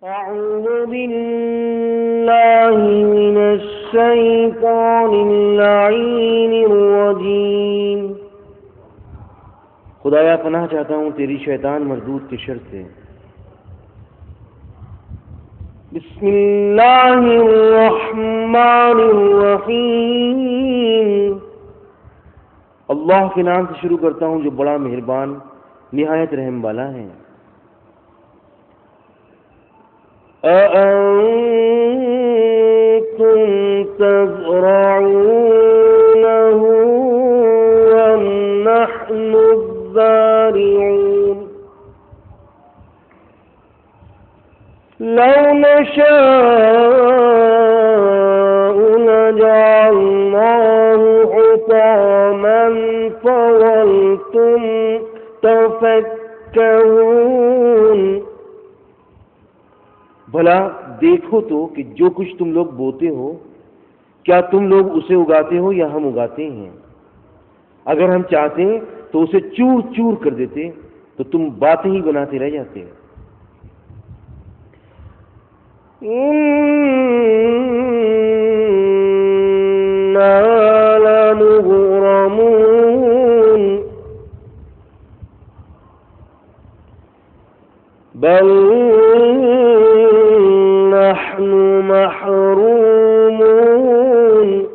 أعوذ بالله من الشيطان اللعين الرجيم۔ خدایا پناہ چاہتا ہوں تیری شیطان مردود کے شر سے۔ بسم اللہ الرحمن الرحیم۔ اللہ کے نام سے شروع کرتا ہوں جو بڑا مہربان نہایت رحم والا ہے۔ أأنتم تزرعونه أم نحن الزارعون؟ لو نشاء لجعلناه حطاما فظلتم تفكرون۔ بھلا دیکھو تو کہ جو کچھ تم لوگ بوتے ہو کیا تم لوگ اسے اگاتے ہو یا ہم اگاتے ہیں؟ اگر ہم چاہتے تو اسے چور چور کر دیتے تو تم باتیں ہی بناتے رہ جاتے۔ إِنَّا لَمُغْرَمُونَ بَلْ نحن محرومون۔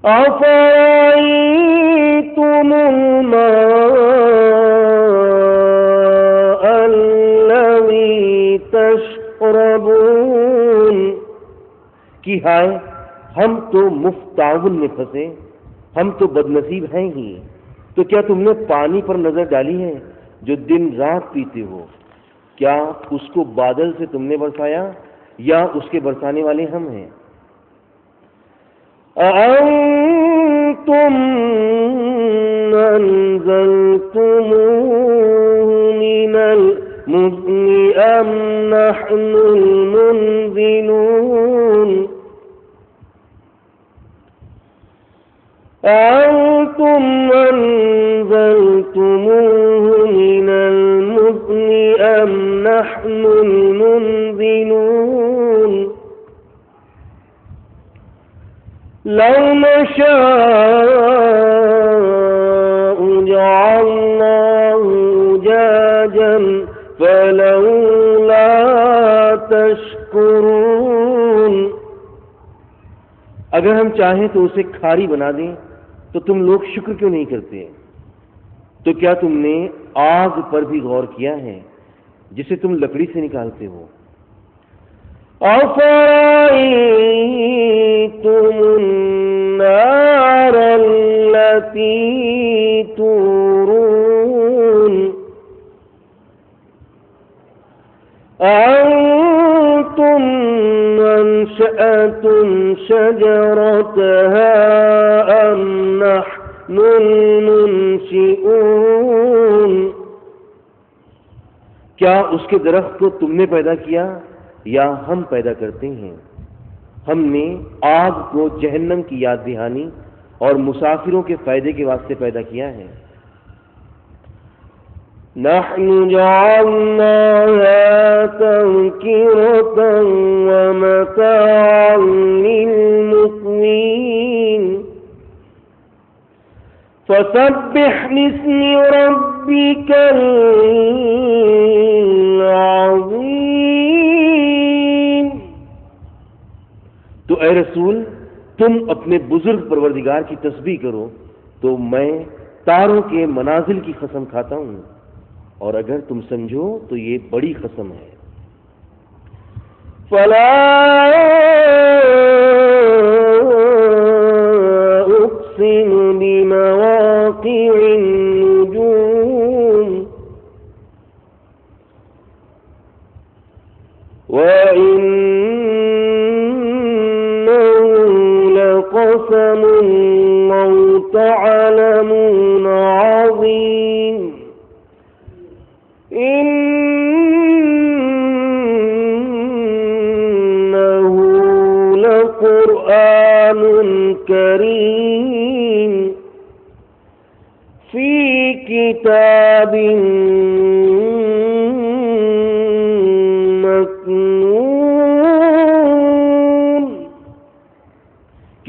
أفرأيتم الماء الذي تشربون؟ کہ ہائے ہم تو مفت تعاون میں پھنسے، ہم تو بدنصیب ہیں ہی۔ تو کیا تم نے پانی پر نظر ڈالی ہے جو دن رات پیتے ہو؟ کیا اس کو بادل سے تم نے برسایا یا اس کے برسانے والے ہم ہیں؟ أأنتم أنزلتموه من المزن أم نحن المنزلون؟ أأنتم أنزلتموه من المزن أم نحن المنزلون؟ لو نشاء جعلناه أجاجا فلولا تشكرون۔ اگر ہم چاہیں تو اسے کھاری بنا دیں تو تم لوگ شکر کیوں نہیں کرتے؟ تو کیا تم نے آگ پر بھی غور کیا ہے جسے تم لکڑی سے نکالتے ہو؟ أفرأيتم النار التي تورون؟ أأنتم أنشأتم شجرتها أم نحن المنشئون؟ کیا اس کے درخت کو تم نے پیدا کیا یا ہم پیدا کرتے ہیں؟ ہم نے آگ کو جہنم کی یاد دہانی اور مسافروں کے فائدے کے واسطے پیدا کیا ہے۔ نحن جعلناها تذكرة ومتاعا للمقوين۔ فسبح باسم ربك العظيم۔ تو اے رسول تم اپنے بزرگ پروردگار کی تسبیح کرو، تو میں تاروں کے منازل کی قسم کھاتا ہوں، اور اگر تم سمجھو تو یہ بڑی قسم ہے۔ فلا أقسم بمواقع النجوم وإنه لقسم لو تعلمون عظيم۔ إنه لقرآن كريم في كتاب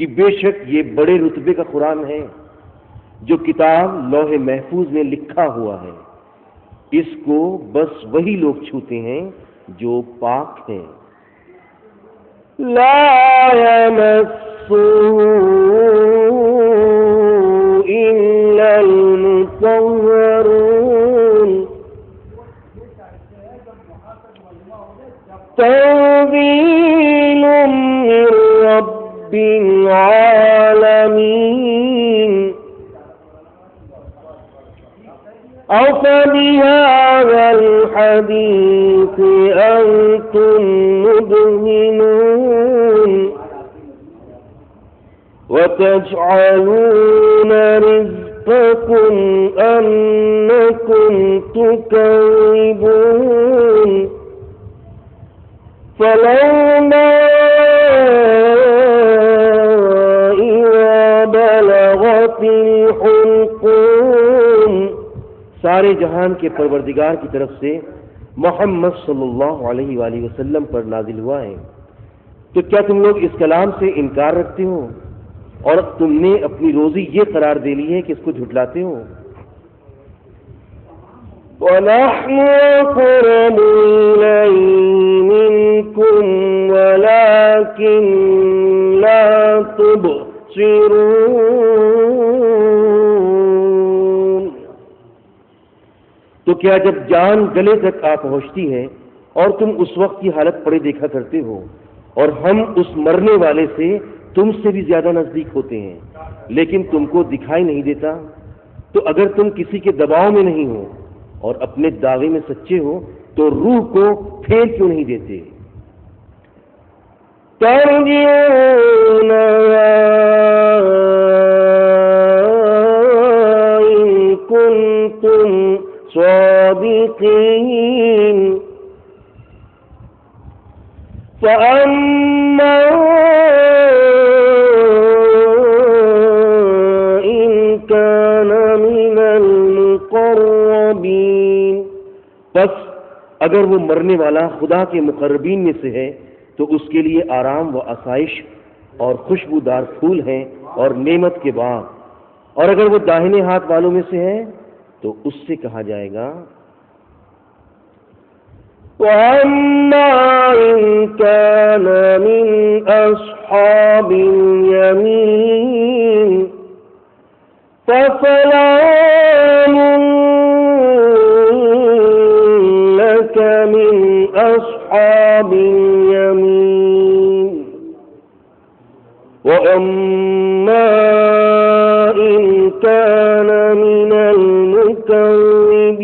کہ بے شک یہ بڑے رتبے کا قرآن ہے جو کتاب لوح محفوظ میں لکھا ہوا ہے، اس کو بس وہی لوگ چھوتے ہیں جو پاک ہیں۔ لا يمسه إلا المطهرون تنزيل من رب العالمين أفبهذا الحديث أنتم مدهنون وتجعلون رزقكم أنكم تكذبون فلولا إذا بلغت الحلقوم، سارے جہان کے پروردگار کی طرف سے محمد صلی اللہ علیہ وآلہ وسلم پر نازل ہوا ہے، تو کیا تم لوگ اس کلام سے انکار رکھتے ہو اور تم نے اپنی روزی یہ قرار دے لی ہے کہ اس کو جھٹلاتے ہو؟ وَنَحْنُ أَقْرَبُ إِلَيْهِ مِنكُمْ وَلَكِنْ لَا تُبْصِرُونَ۔ تو کیا جب جان گلے تک آ پہنچتی ہے اور تم اس وقت کی حالت پڑے دیکھا کرتے ہو اور ہم اس مرنے والے سے تم سے بھی زیادہ نزدیک ہوتے ہیں لیکن تم کو دکھائی نہیں دیتا؟ تو اگر تم کسی کے دباؤ میں نہیں ہو اور اپنے دعوے میں سچے ہو تو روح کو پھیر کیوں نہیں دیتے؟ ترجعونها إن كنتم صادقين فأما إن كان من المقربين، بس اگر وہ مرنے والا خدا کے مقربین میں سے ہے تو اس کے لیے آرام و آسائش اور خوشبودار پھول ہیں اور نعمت کے باغ، اور اگر وہ داہنے ہاتھ والوں میں سے ہے تو اس سے کہا جائے گا وَأَمَّا إِن كَانَ مِنْ أَصْحَابِ الْيَمِينِ فَسَلَامٌ لَكَ مِنْ أَصْحَابِ الْيَمِينِ وَأَمَّا إِن كَانَ مِنَ الْمُكَذِّبِينَ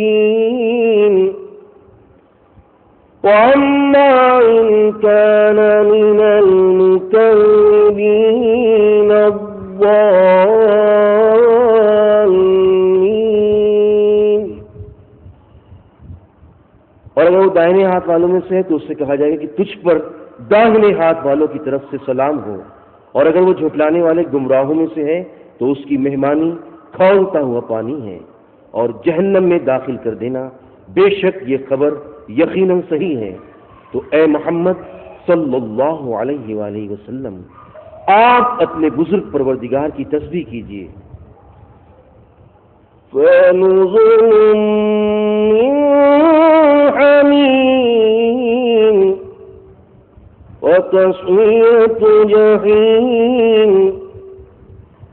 وَأَمَّا إِن كَانَ مِنَ الْمُكَذِّبِينَ الضَّالِّينَ، اور اگر وہ دائنے ہاتھ والوں میں سے ہے تو اس سے کہا جائے گا کہ تجھ پر داہنے ہاتھ والوں کی طرف سے سلام ہو، اور اگر وہ جھٹلانے والے گمراہوں میں سے ہے تو اس کی مہمانی کھولتا ہوا پانی ہے اور جہنم میں داخل کر دینا، بے شک یہ خبر یقیناً صحیح ہے۔ تو اے محمد صلی اللہ علیہ وآلہ وسلم، آپ اپنے بزرگ پروردگار کی تسبیح کیجیے۔ فَنُزُلٌ مِّنْ حَمِيمٍ وَتَصْلِيَةُ جَحِيمٍ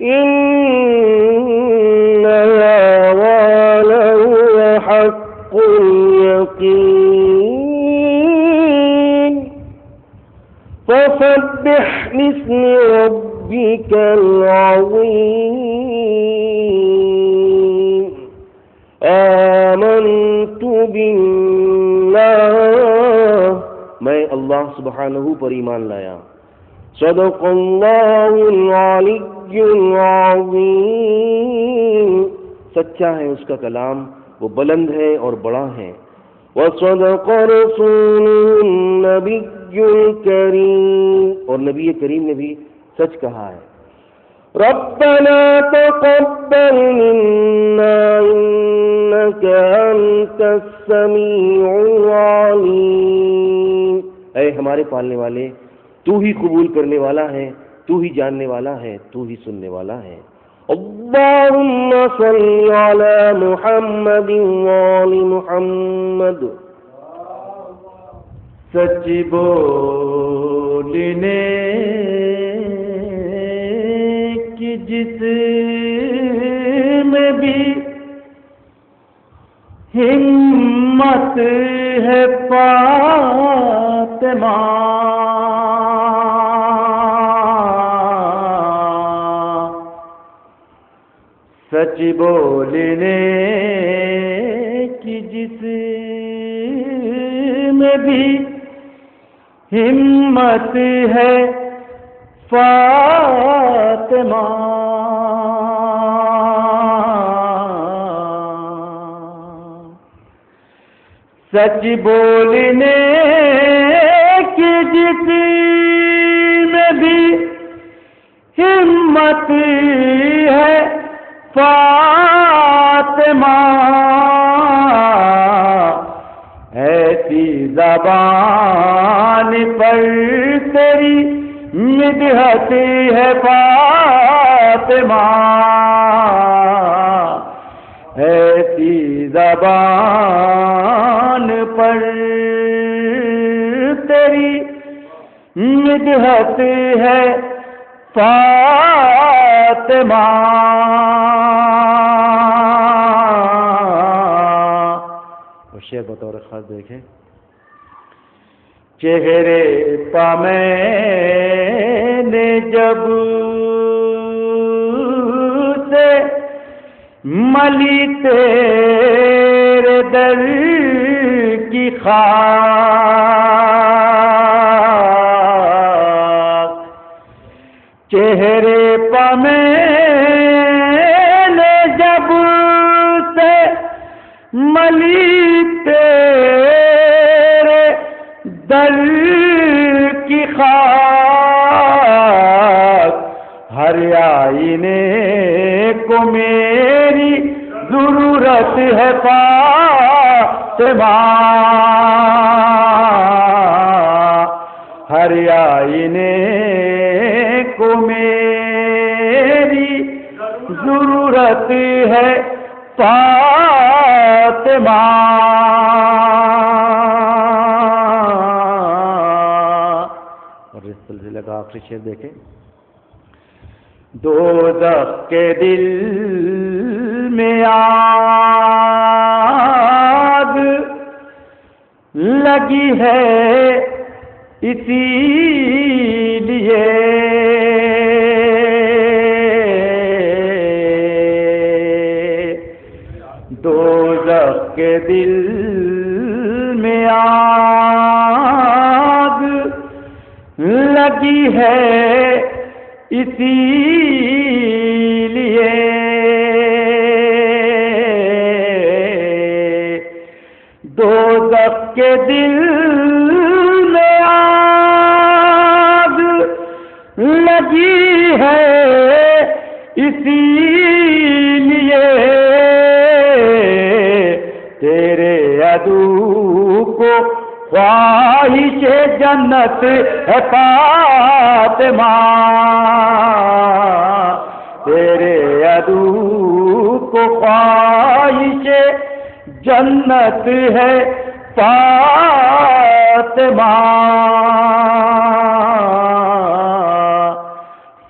إِنَّ هَٰذَا لَهُوَ حَقُّ الْيَقِينِ فَسَبِّحْ بِاسْمِ رَبِّكَ الْعَظِيمِ آمَنْتُ بِاللَّهِ، میں اللہ سبحانہ پر ایمان لایا۔ صدق اللہ العلی العظیم، سچا ہے اس کا کلام، وہ بلند ہے اور بڑا ہے۔ وصدق رسوله النبی الکریم، اور نبی کریم نے بھی سچ کہا ہے۔ ربنا تقبل منا انك انت السميع العليم، اے ہمارے پالنے والے، تو ہی قبول کرنے والا ہے، تو ہی جاننے والا ہے، تو ہی سننے والا ہے۔ اللهم صل على محمد وآل محمد۔ سچ بولنے کی جس میں بھی ہمت ہے فاطمہ، سچ بولنے کی جس میں بھی ہمت ہے فاطمہ، سچ بولنے کی جس میں بھی ہمت ہے فاطمہ، ایسی زبان پر تیری مدحت ہے فاطمہ، ایسی زبان پر تیری مدحت ہے فاطمہ، شعر بطور خاص دیکھیں۔ چہرے پا میں نے جب سے ملی تیرے در کی خاک، چہرے پا میں نے جب سے ملی تیرے در کی خاک، ہر آئینے کو میری ضرورت ہے فاطمہ، ہر آئینے کو میری ضرورت ہے فاطمہ، اور اس سلسلے کا آخری شعر دیکھیں۔ دوزخ کے دل میں آگ لگی ہے اسی لیے، دوزخ کے دل میں آگ لگی ہے اسی لیے، دوزخ کے دل میں آگ لگی ہے اسی لیے، تیرے عدو کو خواہش جنت ہے فاطمہ، تیرے عدو کو خواہش جنت ہے فاطمہ،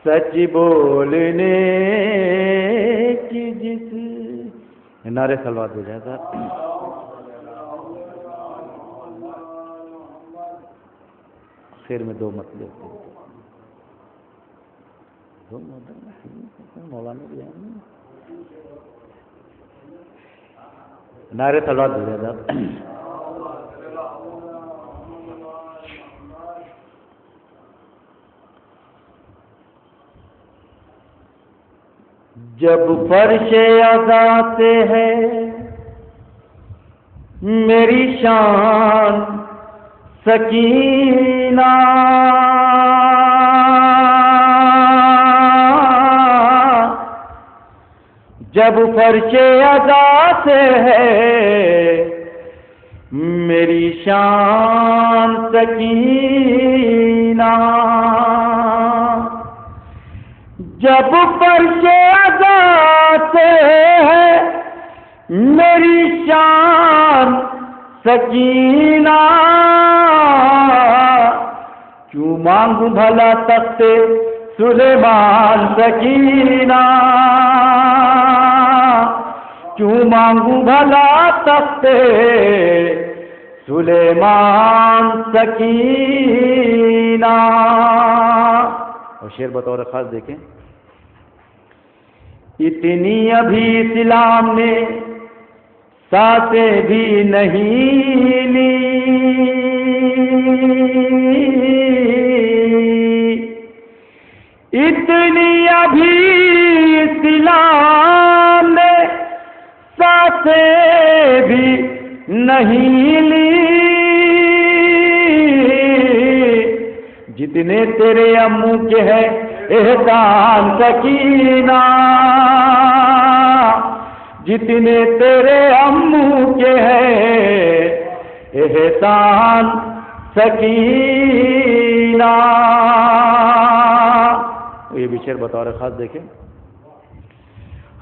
سچ بولنے کی جس نعرے سلوات ہو جائے گا۔ خیر میں دو مطلب مولانا بھی ہیں، نعرے سلوات ہو جائے گا۔ جب فرش عزا سے ہے میری شان سکینہ، جب فرش عزا سے ہے میری شان سکینہ، جب فرش عزا سے ہے میری شان سکینہ، کیوں مانگوں بھلا تخت سلیمان سکینہ، کیوں مانگوں بھلا تخت سلیمان سکینہ۔ اور شعر بطور خاص دیکھیں، اتنی ابھی اسلام نے سانسیں بھی نہیں لی، اتنی ابھی اسلام نے سانسیں بھی نہیں لی، جتنے تیرے امو کے ہیں احسان سکینہ، جتنے تیرے امو کے ہیں احسان سکینہ۔ یہ بھی شعر بطور خاص دیکھیں،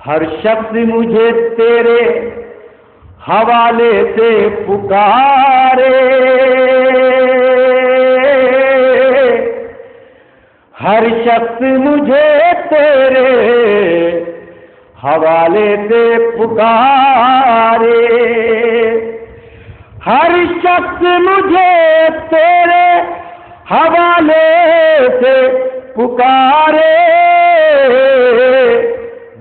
ہر شخص مجھے تیرے حوالے سے پکارے، ہر شخص مجھے تیرے حوالے سے پکارے، ہر شخص مجھے تیرے حوالے سے پکارے،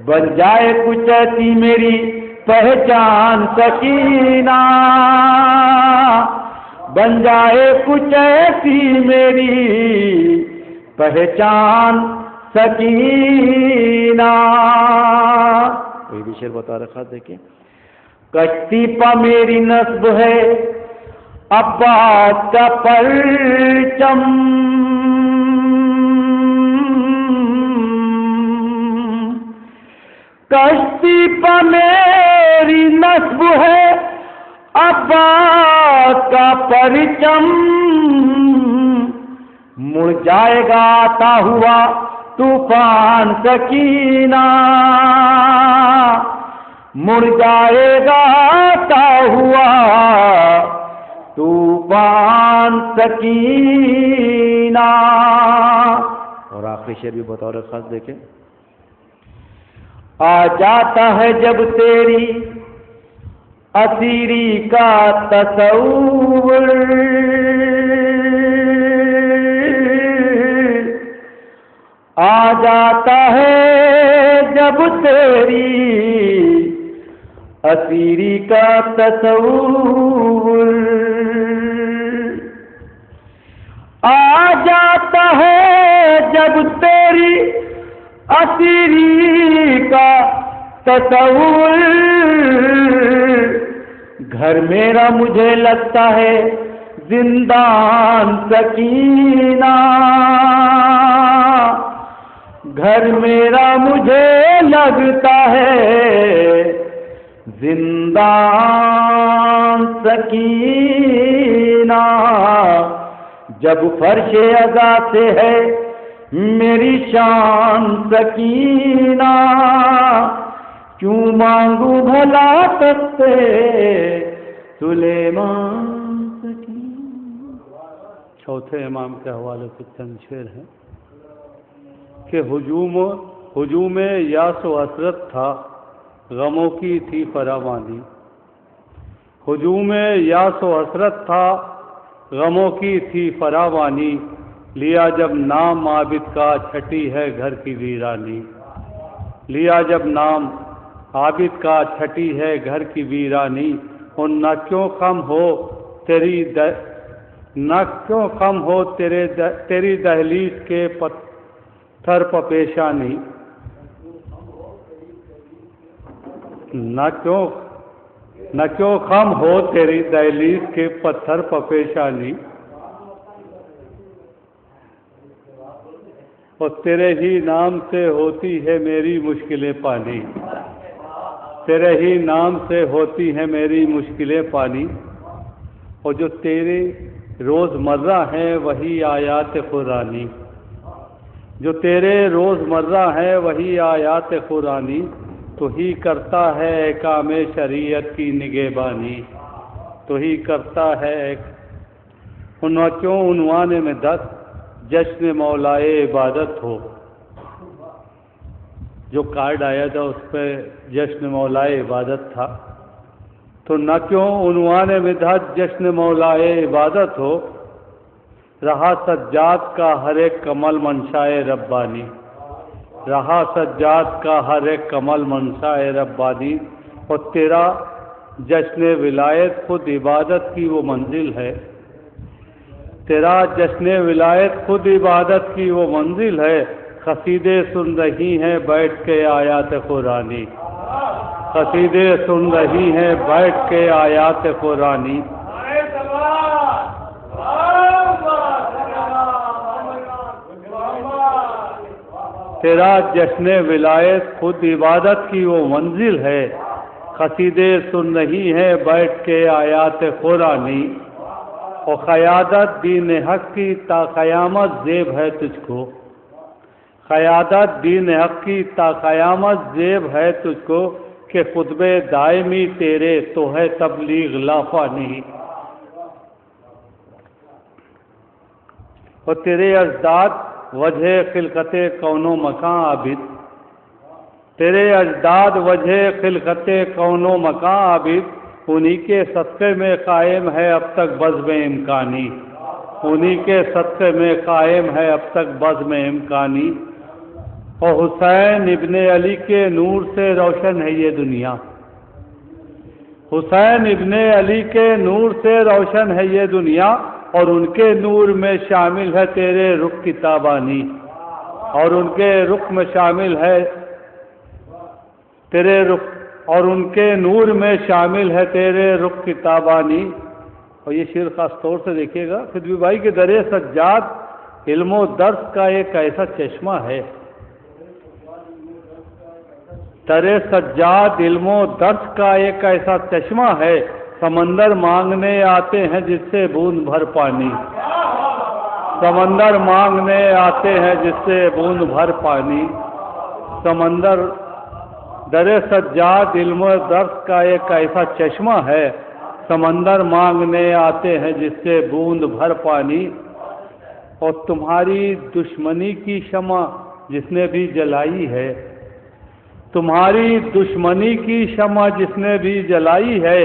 بن جائے کچھ ایسی میری پہچان سکینہ، بن جائے کچھ ایسی میری پہچان سکینہ۔ یہ بھی شعر بطور خاص دیکھیں، کشتی پا میری نصب ہے عباس کا پرچم، کشتی پا میری نصب ہے عباس کا پرچم، مڑ جائے گا آتا ہوا طوفان سکینہ، مڑ جائے گا آتا ہوا طوفان سکینہ۔ اور آخری شعر بھی بطور خاص دیکھیں، آ جاتا ہے جب تیری اسیری کا تصور، آ جاتا ہے جب تیری اسیری کا تصور، آ جاتا ہے جب تیری اسیری کا تصور، گھر میرا مجھے لگتا ہے زندان سکینہ، گھر میرا مجھے لگتا ہے زندان سکینہ، جب فرش عزا سے ہے میری شان سکینہ، کیوں مانگوں بھلا تخت سلیمان سکینہ۔ چوتھے امام کے حوالے سے چند شعر ہیں کہ ہجوم یاس و حسرت تھا غموں کی تھی فراوانی، ہجوم یاس و حسرت تھا غموں کی تھی فراوانی، لیا جب نام عابد کا چھٹی ہے گھر کی ویرانی، لیا جب نام عابد کا چھٹی ہے گھر کی ویرانی، اور نہ کیوں کم ہو تیری دہلیز کے پتھر پہ پیشانی، نہ کیوں خم ہو تیری دہلیز کے پتھر پہ پیشانی، اور تیرے ہی نام سے ہوتی ہے میری مشکلیں پانی، تیرے ہی نام سے ہوتی ہے میری مشکلیں پانی، اور جو تیرے روز مرہ ہیں وہی آیات قرآنی، جو تیرے روزمرہ ہیں وہی آیات قرآنی، تو ہی کرتا ہے احکام شریعت کی نگہبانی، تو ہی کرتا ہے کیوں عنوان میں 10 جشن مولائے عبادت ہو. جو کارڈ آیا تھا اس پہ جشن مولائے عبادت تھا، تو نہ کیوں عنوان میں 10 جشن مولائے عبادت ہو، رہا سجاد کا ہر ایک کمل منشائے ربانی، رہا سجاد کا ہر ایک کمل منشائے ربانی. اور تیرا جشن ولایت خود عبادت کی وہ منزل ہے، تیرا جشن ولایت خود عبادت کی وہ منزل ہے. قصیدے سن رہی ہیں بیٹھ کے آیات قرآنی، قصیدے سن رہی ہیں بیٹھ کے آیات قرآنی. تیرا جشن ولایت خود عبادت کی وہ منزل ہے، قصیدے سن رہی ہیں بیٹھ کے آیات قرآنی. اور قیادت دین حق کی تا قیامت زیب ہے تجھ کو، قیادت دین حق کی تا قیامت زیب ہے تجھ کو، کہ خطبے دائمی تیرے تو ہے تبلیغ لافانی. اور تیرے اجداد وجہ خلقت کون و مکان عابد، تیرے اجداد وجہ خلقت کون و مکان عابد، انہی کے صدقے میں قائم ہے اب تک بزم امکانی، انہی کے صدقے میں قائم ہے اب تک بزم امکانی. اور حسین ابن علی کے نور سے روشن ہے یہ دنیا، حسین ابن علی کے نور سے روشن ہے یہ دنیا، اور ان کے نور میں شامل ہے تیرے رخ کی تابانی، اور ان کے رخ میں شامل ہے تیرے رخ، اور ان کے نور میں شامل ہے تیرے رخ کی تابانی. اور یہ شعر خاص طور سے دیکھیے گا، خدیوی بھائی کے در سجاد علم و درس کا ایک ایسا چشمہ ہے، در سجاد علم و درس کا ایک ایسا چشمہ ہے، سمندر مانگنے آتے ہیں جس سے بوند بھر پانی، سمندر مانگنے آتے ہیں جس سے بوند بھر پانی. سمندر در سجاد علم و درس کا ایک ایسا چشمہ ہے، سمندر مانگنے آتے ہیں جس سے بوند بھر پانی. اور تمہاری دشمنی کی شمع جس نے بھی جلائی ہے، تمہاری دشمنی کی شمع جس نے بھی جلائی ہے،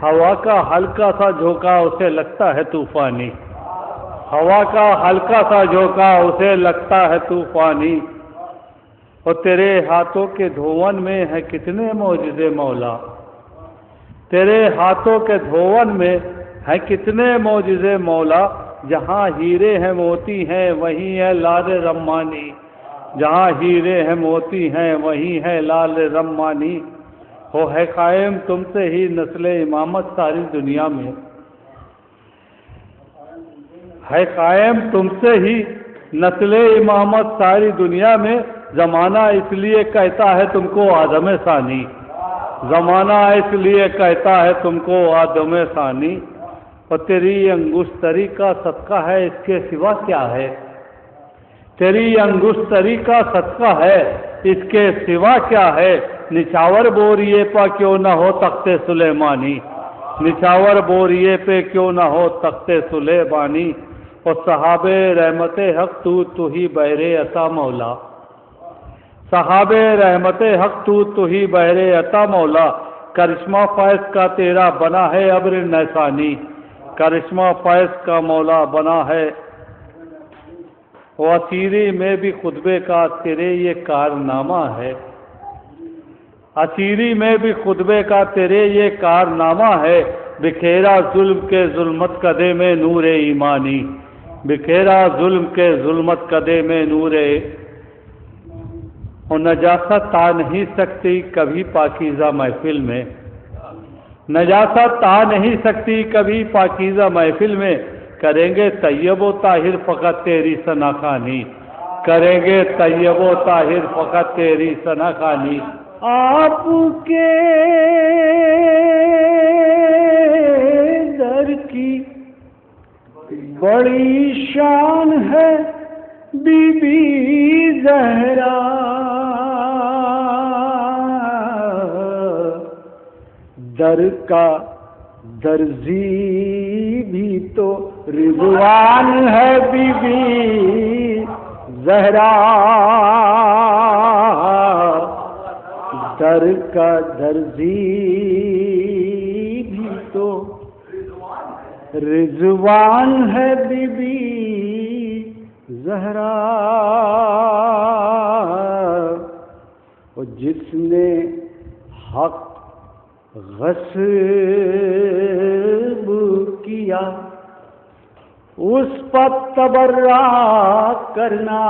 ہوا کا ہلکا سا جھونکا اسے لگتا ہے طوفانی، ہوا کا ہلکا سا جھونکا اسے لگتا ہے طوفانی. اور تیرے ہاتھوں کے دھون میں ہے کتنے معجزے مولا، تیرے ہاتھوں کے دھون میں ہے کتنے معجزے مولا، جہاں ہیرے ہیں موتی ہیں وہیں ہے لال رمانی، جہاں ہیرے ہیں موتی ہیں وہیں ہے لال رمانی. وہ ہے قائم تم سے ہی نسل امامت ساری دنیا میں، ہے قائم تم سے ہی نسل امامت ساری دنیا میں. زمانہ اس لیے کہتا ہے تم کو آدم ثانی، زمانہ اس لیے کہتا ہے تم کو آدم ثانی. اور تیری انگشتری کا صدقہ ہے اس کے سوا کیا ہے، تیری انگشتری کا صدقہ ہے اس کے سوا کیا ہے. نچھاور بوریے پہ کیوں نہ ہو تخت سلیمانی، نچھاور بوریے پہ کیوں نہ ہو تخت سلیمانی. اور صحاب رحمت حق تو ہی بحر عطا مولا، صحاب رحمت حق تو ہی بحر عطا مولا. کرشمہ فیض کا تیرا بنا ہے ابر نیسانی، کرشمہ فیض کا مولا بنا ہے. اور اسیری میں بھی خطبے کا تیرے یہ کارنامہ ہے، اسیری میں بھی خطبے کا تیرے یہ کارنامہ ہے. بکھیرا ظلم کے ظلمت کدے میں نور ایمانی، بکھیرا ظلم کے ظلمت کدے میں نور. اور نجاست آ نہیں سکتی کبھی پاکیزہ محفل میں، نجاست آ نہیں سکتی کبھی پاکیزہ محفل میں. کریں گے طیب و طاہر فقط تیری ثنا خوانی، کریں گے طیب و طاہر فقط تیری ثنا خوانی. آپ کے در کی بڑی شان ہے بی بی زہرا در کا درزی بھی تو رضوان ہے بی بی زہرا در کا درزی بھی تو رضوان ہے بی بی زہرا اور جس نے حق غصب کیا اس پر تبرہ کرنا،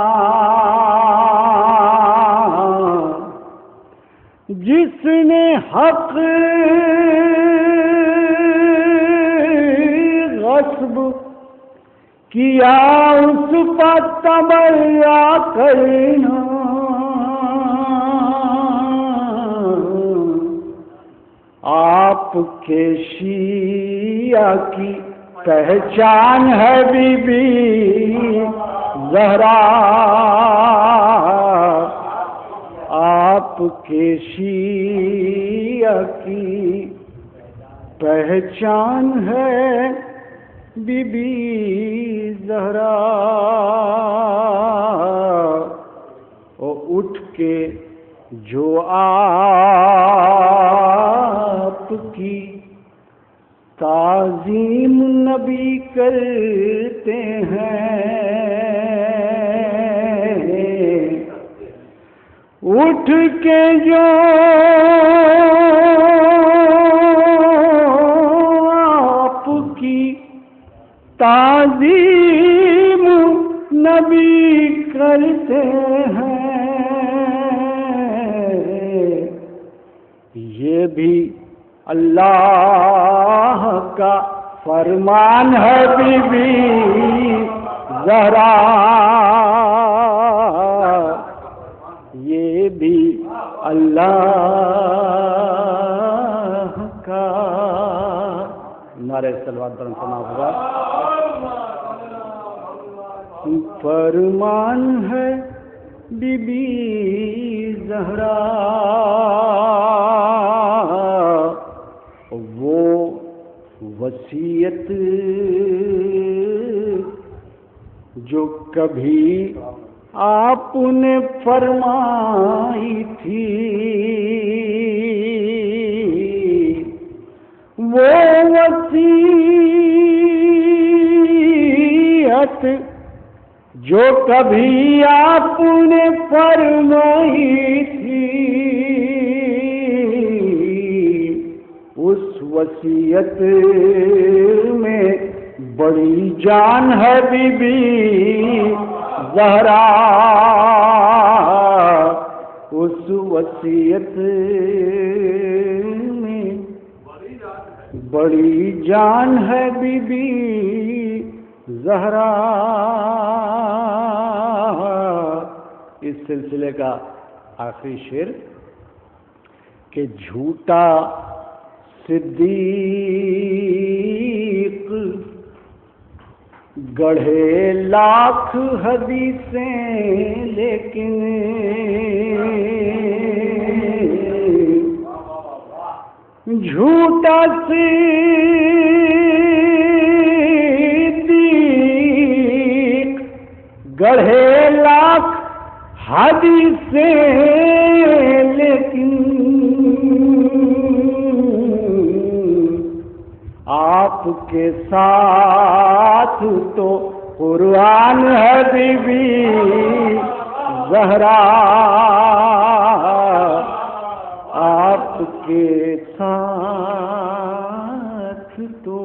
جس نے حق غصب کیا اس پر تبرہ کرنا، آپ کے شیعہ کی پہچان ہے بی بی زہرا، آپ کے شیعہ کی پہچان ہے بی بی زہرا، اور اٹھ کے جو آپ کی تعظیم نبی کرتے ہیں، اٹھ کے جو آپ کی تعظیم نبی کرتے ہیں، یہ بھی اللہ کا فرمان ہے بی بی زہرا، یہ بھی اللہ کا نعرہ صلوات بلند فرما فرمان ہے بی بی زہرا، وہ وصیت جو کبھی آپ نے فرمائی تھی، وہ وصیت جو کبھی آپ نے فرمائی تھی، اس وصیت میں بڑی جان ہے بی بی زہرا، اس وصیت میں بڑی جان ہے بی بی زہرا۔ اس سلسلے کا آخری شعر کہ جھوٹا صدیق گڑھے لاکھ حدیثیں لیکن جھوٹا صدیق گڑھے لاکھ حدیثیں لیکن آپ کے ساتھ تو قرآن ہے بی بی زہرا، آپ کے ساتھ تو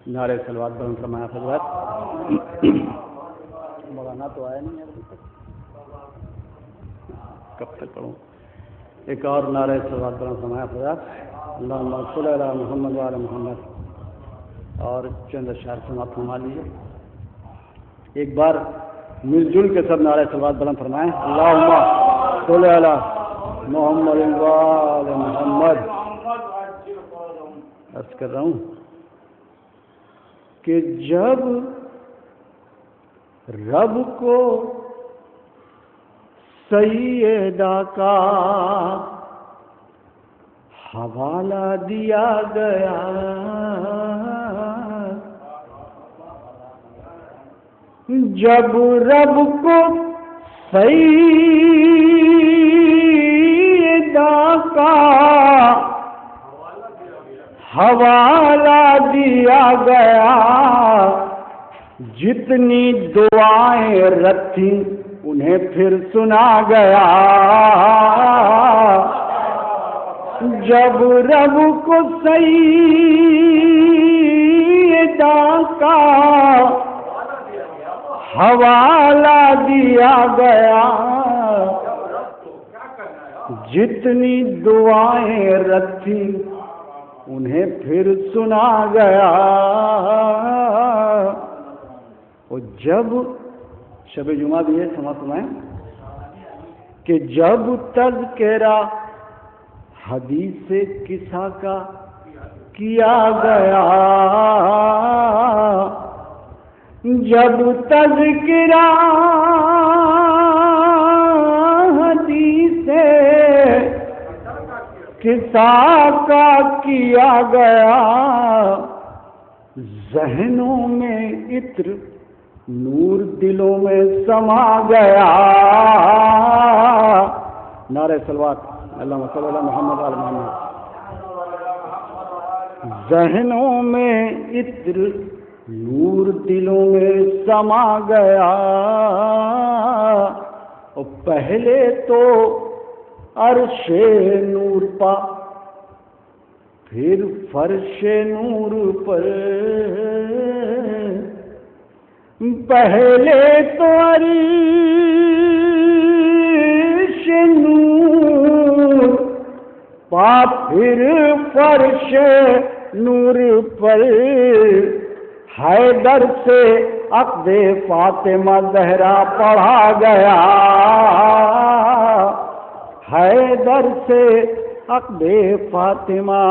نعرہ صلوات بلند فرمایا حضرات۔ مولانا تو آیا نہیں ابھی تک، کب تک پڑھوں؟ ایک اور نعرہ صلوات بلند فرمایا حضرات، اللہم صلی علی محمد وعلی محمد، اور چند اشعار سماعت فرما لیجیے۔ ایک بار مل جل کے سب نعرہ صلوات بلند فرمائیں، اللہم صلی علی محمد وعلی محمد۔ عرض کر رہا ہوں کہ جب رب کو سیدہ کا حوالہ دیا گیا، جب رب کو سیدہ کا حوالہ دیا گیا، جتنی دعائیں رد تھیں انہیں پھر سنا گیا، جب رب کو سیدہ کا حوالہ دیا گیا، جتنی دعائیں رد تھیں انہیں پھر سنا گیا۔ اور جب شب جمعہ بھی ہے، سمائیں کہ جب تذکرہ حدیث قصہ کا کیا گیا، جب تذکرہ حدیث قصہ کا کیا گیا، ذہنوں میں عطر نور دلوں میں سما گیا۔ نعرہ صلوات اللہم صلی علی محمد وعلی محمد۔ ذہنوں میں عطر نور دلوں میں سما گیا، اور پہلے تو عرش نور پا، پھر فرش نور پر، پہلے تو عرش نور پا، پھر فرش نور پر، حیدر سے عقد فاطمہ زہرا پڑھا گیا، حیدر سے عقد فاطمہ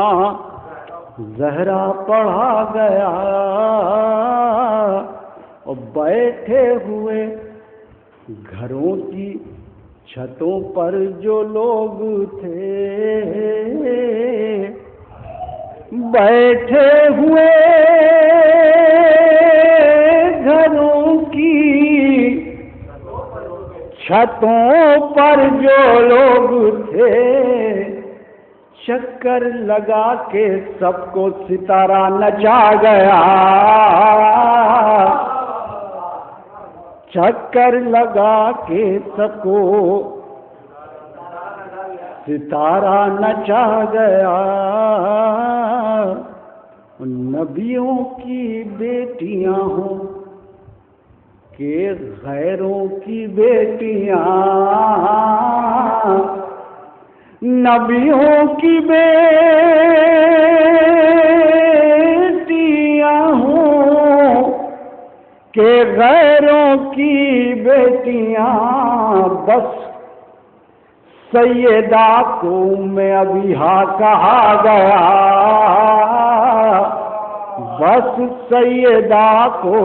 زہرا پڑھا گیا، اور بیٹھے ہوئے گھروں کی چھتوں پر جو لوگ تھے، بیٹھے ہوئے گھروں کی چھتوں پر جو لوگ تھے، چکر لگا کے سب کو ستارہ نچا گیا، چکر لگا کے سب کو ستارہ نچا گیا۔ نبیوں کی بیٹیاں ہوں کہ غیروں کی بیٹیاں، نبیوں کی بیٹیاں ہوں کہ غیروں کی بیٹیاں، بس سیدہ کو میں ابیہا کہا گیا، بس سیدہ کو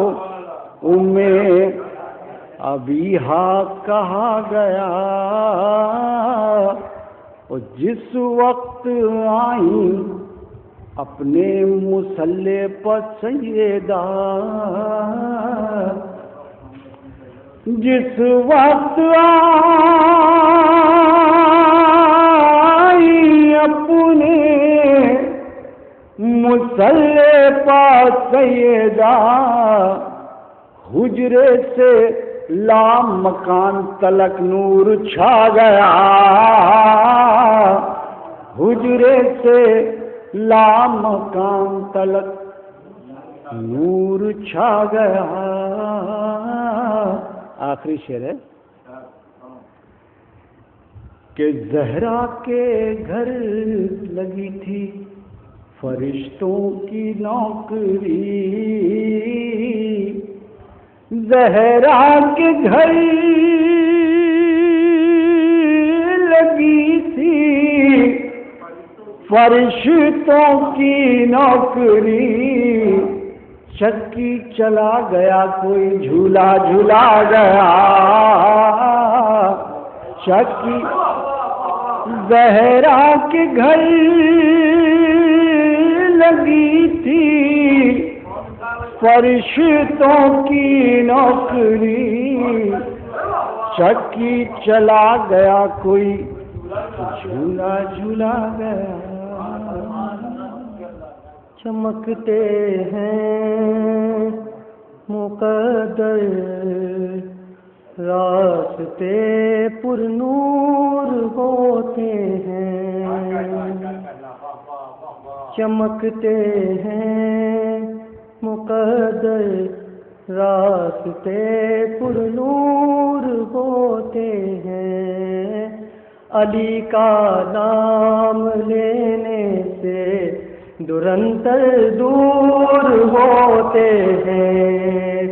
ابیہا کہا گیا۔ اور جس وقت آئیں اپنے مصلے پر سیدہ، جس وقت آئیں اپنے مصلے پر سیدہ، حجرے سے لام مکان تلک نور چھا گیا، حجرے سے لام مکان تلک نور چھا گیا۔ آخری شعر ہے کہ زہرا کے گھر لگی تھی فرشتوں کی نوکری، زہرا کے گھر لگی تھی فرشتوں کی نوکری، شکی چلا گیا کوئی جھولا جھولا گیا، شکی زہرا کے گھر لگی تھی فرشتوں کی نوکری، شکی چلا گیا کوئی جھولا جھولا گیا، چمکتے ہیں مقدر راستے پر نور ہوتے ہیں، چمکتے ہیں مقدر راستے پر نور ہوتے ہیں، علی کا نام لینے سے دورنتر دور ہوتے ہیں،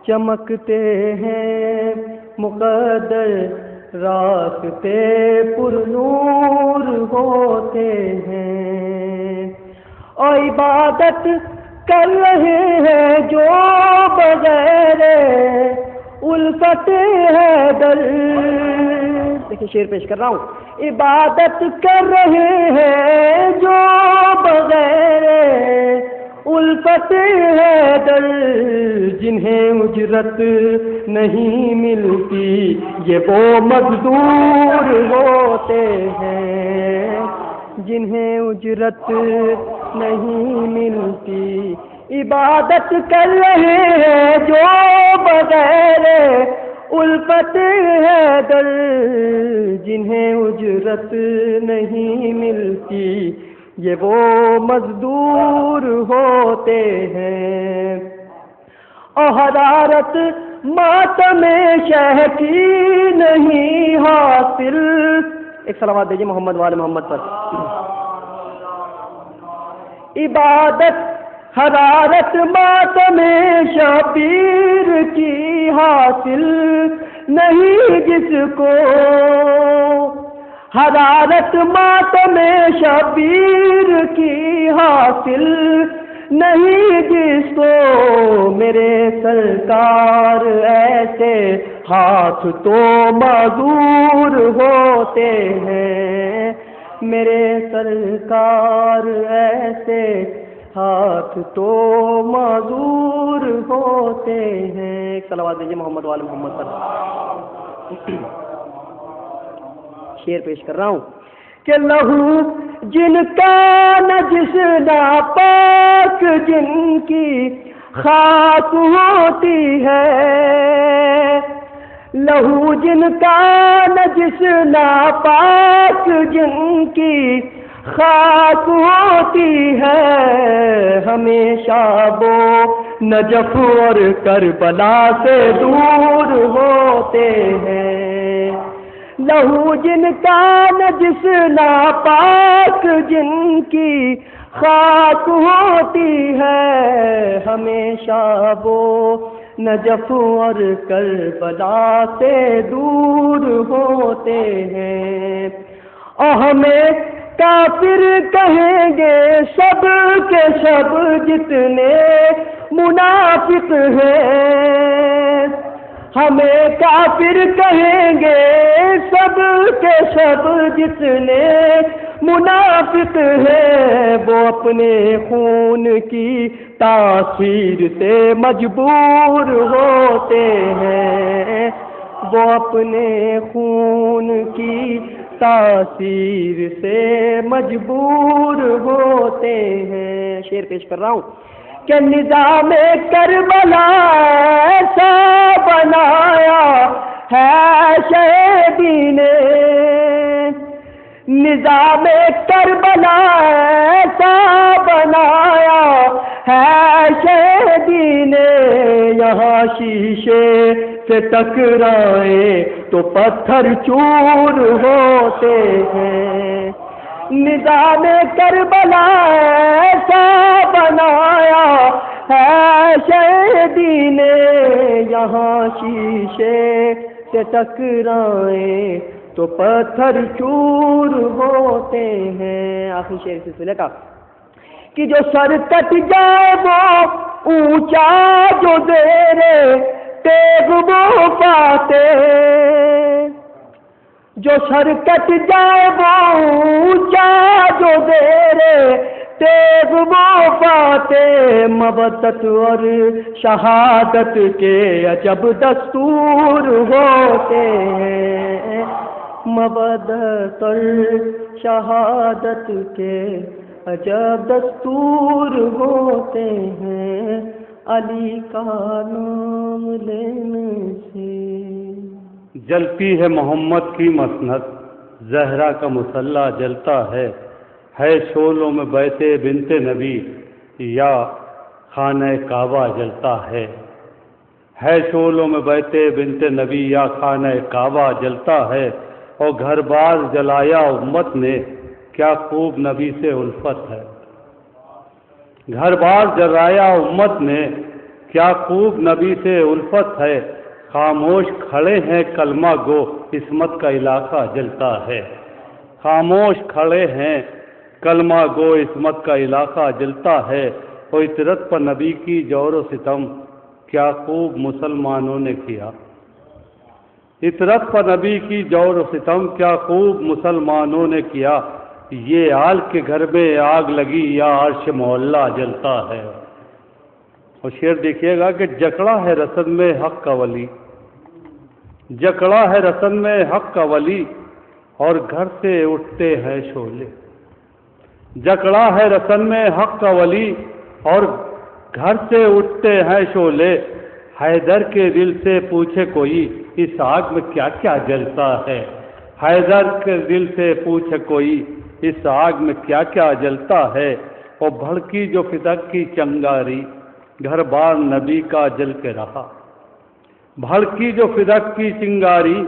چمکتے ہیں مقدر راستے پر نور ہوتے ہیں، اور عبادت کر رہے ہیں جو بغیر الفت حیدر، دیکھیں شعر پیش کر رہا ہوں، عبادت کر رہے ہیں جو بغیر الفت حیدر، جنہیں اجرت نہیں ملتی یہ وہ مزدور ہوتے ہیں، جنہیں اجرت نہیں ملتی، عبادت کر رہے ہیں جو بغیر الفت حیدر، جنہیں اجرت نہیں ملتی یہ وہ مزدور ہوتے ہیں، اور حرارت ماتم شہ کی نہیں حاصل، ایک صلوات دیجیے محمد وآل محمد پر، عبادت حرارت ماتم شبیر کی حاصل نہیں جس کو، حرارت ماتم شبیر کی حاصل نہیں جس کو، میرے سرکار ایسے ہاتھ تو معذور ہوتے ہیں، میرے سرکار ایسے ہاتھ تو معذور ہوتے ہیں، صلوات دیجیے محمد وآل محمد پر، شعر پیش کر رہا ہوں کہ لہو جن کا نجس ناپاک جن کی خاک ہوتی ہے، لہو جن کا نجس ناپاک جن کی خاک ہوتی ہے، ہمیشہ وہ نجف اور کربلا سے دور ہوتے ہیں، لہو جن کا نجس ناپاک جن کی خاک ہوتی ہے، ہمیشہ وہ نجف اور کربلا سے دور ہوتے ہیں، اور ہمیں کافر کہیں گے سب کے سب جتنے منافق ہیں، ہمیں کافر کہیں گے سب کے سب جتنے منافق ہیں، وہ اپنے خون کی تاثیر سے مجبور ہوتے ہیں، وہ اپنے خون کی تاثیر سے مجبور ہوتے ہیں، شعر پیش کر رہا ہوں کہ نظام کربلا ایسا بنایا ہے شہیدی نے، نظام کربلا ایسا بنایا ہے شہیدی نے، یہاں شیشے سے ٹکرائے تو پتھر چور ہوتے ہیں، نظام کربلا ایسا بنایا ہے شہیدی نے، یہاں شیشے سے ٹکرائے تو پتھر چور ہوتے ہیں۔ آخری شعر سلسلے کا کہ جو سر کٹ جائے وہ اونچا جو زیرے تیغ وہ پاتے، جو سر کٹ جائے وہ اونچا جو زیرے تیغ وہ پاتے، مودت اور شہادت کے عجب دستور ہوتے ہیں، مودت اور شہادت کے عجب دستور ہوتے ہیں، علی کا نام لینے سے جلتی ہے محمد کی مسند، زہرا کا مصلی جلتا ہے شعلوں میں بیتے بنت نبی یا خانہ کعبہ جلتا ہے شعلوں میں بیتے بنت نبی یا خانہ کعبہ جلتا ہے، اور گھر بار جلایا امت نے کیا خوب نبی سے الفت ہے، گھر بار جلایا امت نے کیا خوب نبی سے الفت ہے، خاموش کھڑے ہیں کلمہ گو عصمت کا علاقہ جلتا ہے، خاموش کھڑے ہیں کلمہ گو عصمت کا علاقہ جلتا ہے، اور اطرت پر نبی کی جور و ستم کیا خوب مسلمانوں نے کیا، اطرت پر نبی کی جور و ستم کیا خوب مسلمانوں نے کیا، یہ آل کے گھر میں آگ لگی یا عرش معلیٰ جلتا ہے۔ اور شعر دیکھیے گا کہ جکڑا ہے رسن میں حق کا ولی، جکڑا ہے رسن میں حق کا ولی، اور گھر سے اٹھتے ہیں شعلے، جکڑا ہے رسن میں حق کا ولی اور گھر سے اٹھتے ہیں شعلے، حیدر کے دل سے پوچھے کوئی اس آگ میں کیا کیا جلتا ہے، حیدر کے دل سے پوچھے کوئی اس آگ میں کیا کیا جلتا ہے، اور بھڑکی جو فدق کی چنگاری گھر بار نبی کا جل کے رہا، بھڑکی جو فدق کی چنگاری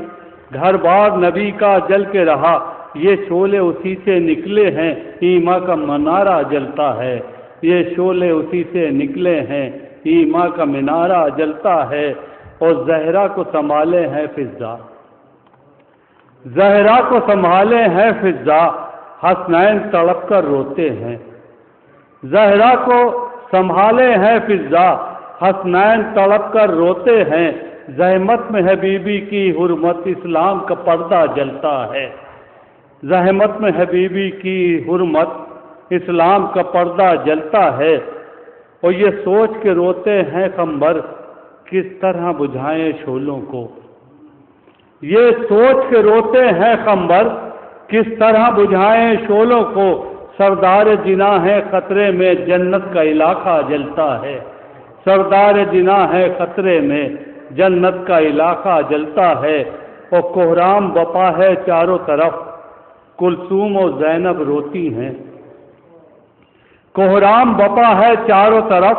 گھر بار نبی کا جل کے رہا، یہ شعلے اسی سے نکلے ہیں ایمان کا منارہ جلتا ہے، یہ شعلے اسی سے نکلے ہیں ایمان کا منارہ جلتا ہے، اور زہرا کو سنبھالے ہیں فضا، زہرا کو سنبھالے ہیں فضا، حسنین تڑپ کر روتے ہیں، زہرا کو سنبھالے ہیں فضا، حسنین تڑپ کر روتے ہیں، زحمت میں ہے بی بی کی حرمت اسلام کا پردہ جلتا ہے، زحمت میں ہے بی بی کی حرمت اسلام کا پردہ جلتا ہے، اور یہ سوچ کے روتے ہیں قمبر کس طرح بجھائیں شعلوں کو، یہ سوچ کے روتے ہیں قمبر کس طرح بجھائیں شعلوں کو، سردار جناح ہے خطرے میں جنت کا علاقہ جلتا ہے، سردار جناح ہے خطرے میں جنت کا علاقہ جلتا ہے، اور کوہرام بپا ہے چاروں طرف کلثوم و زینب روتی ہیں، کوہرام بپا ہے چاروں طرف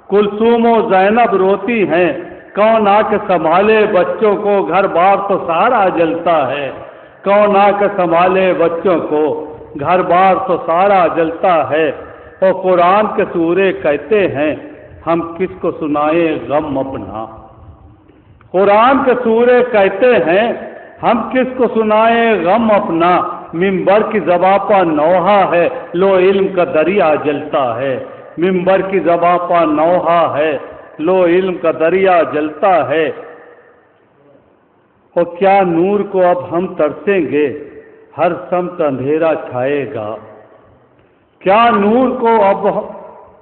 کلثوم و زینب روتی ہیں، کون آ کے سنبھالے بچوں کو گھر بار تو سارا جلتا ہے، کون آ کے سنبھالے بچوں کو گھر بار تو سارا جلتا ہے، اور قرآن کے سورے کہتے ہیں ہم کس کو سنائیں غم اپنا، قرآن کے سورے کہتے ہیں ہم کس کو سنائیں غم اپنا، منبر کی زباں پر نوحہ ہے لو علم کا دریا جلتا ہے، منبر کی زباں پر نوحہ ہے لو علم کا دریا جلتا ہے، اور کیا نور کو اب ہم ترسیں گے ہر سمت اندھیرا چھائے گا، کیا نور کو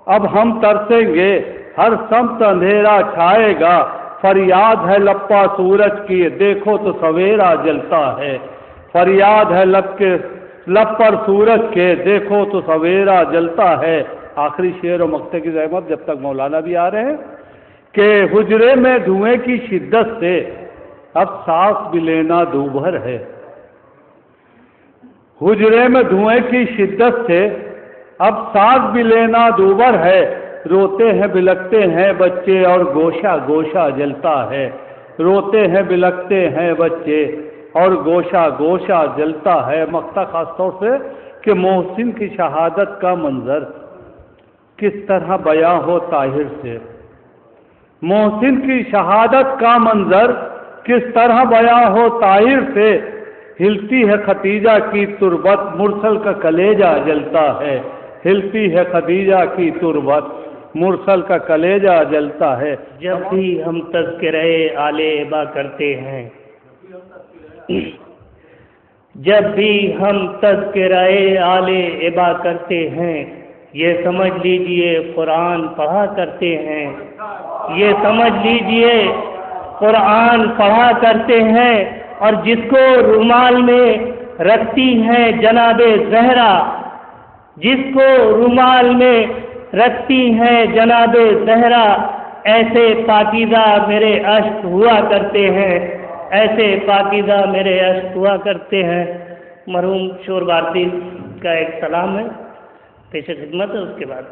اب ہم ترسیں گے ہر سمت اندھیرا چھائے گا، فریاد ہے لپا سورج کی دیکھو تو سویرا جلتا ہے، فریاد ہے لب پر سورج کے دیکھو تو سویرا جلتا ہے۔ آخری شعر و مقطع کی زحمت جب تک مولانا بھی آ رہے ہیں کہ حجرے میں دھوئیں کی شدت سے اب سانس بھی لینا دوبھر ہے، حجرے میں دھوئیں کی شدت سے اب سانس بھی لینا دوبھر ہے، روتے ہیں بلکتے ہیں بچے اور گوشہ گوشہ جلتا ہے، روتے ہیں بلکتے ہیں بچے اور گوشہ گوشہ جلتا ہے۔ مقطع خاص طور سے کہ محسن کی شہادت کا منظر کس طرح بیاں ہو طاہر سے، محسن کی شہادت کا منظر کس طرح بیاں ہو طاہر سے، ہلتی ہے خدیجہ کی تربت مرسل کا کلیجہ جلتا ہے، ہلتی ہے خدیجہ کی تربت مرسل کا کلیجہ جلتا ہے۔ جب بھی ہم تذکرہ آل ابا کرتے ہیں، جب بھی ہم تذکرہ آل ابا کرتے ہیں، یہ سمجھ لیجئے قرآن پڑھا کرتے ہیں، یہ سمجھ لیجئے قرآن پڑھا کرتے ہیں۔ اور جس کو رومال میں رکھتی ہیں جناب زہرا، جس کو رومال میں رکھتی ہیں جناب زہرا، ایسے پاکیزہ میرے اشک ہوا کرتے ہیں، ایسے پاکیزہ میرے اشک ہوا کرتے ہیں۔ مرحوم شور بھارتی کا ایک سلام ہے، پیش خدمت ہے، اس کے بعد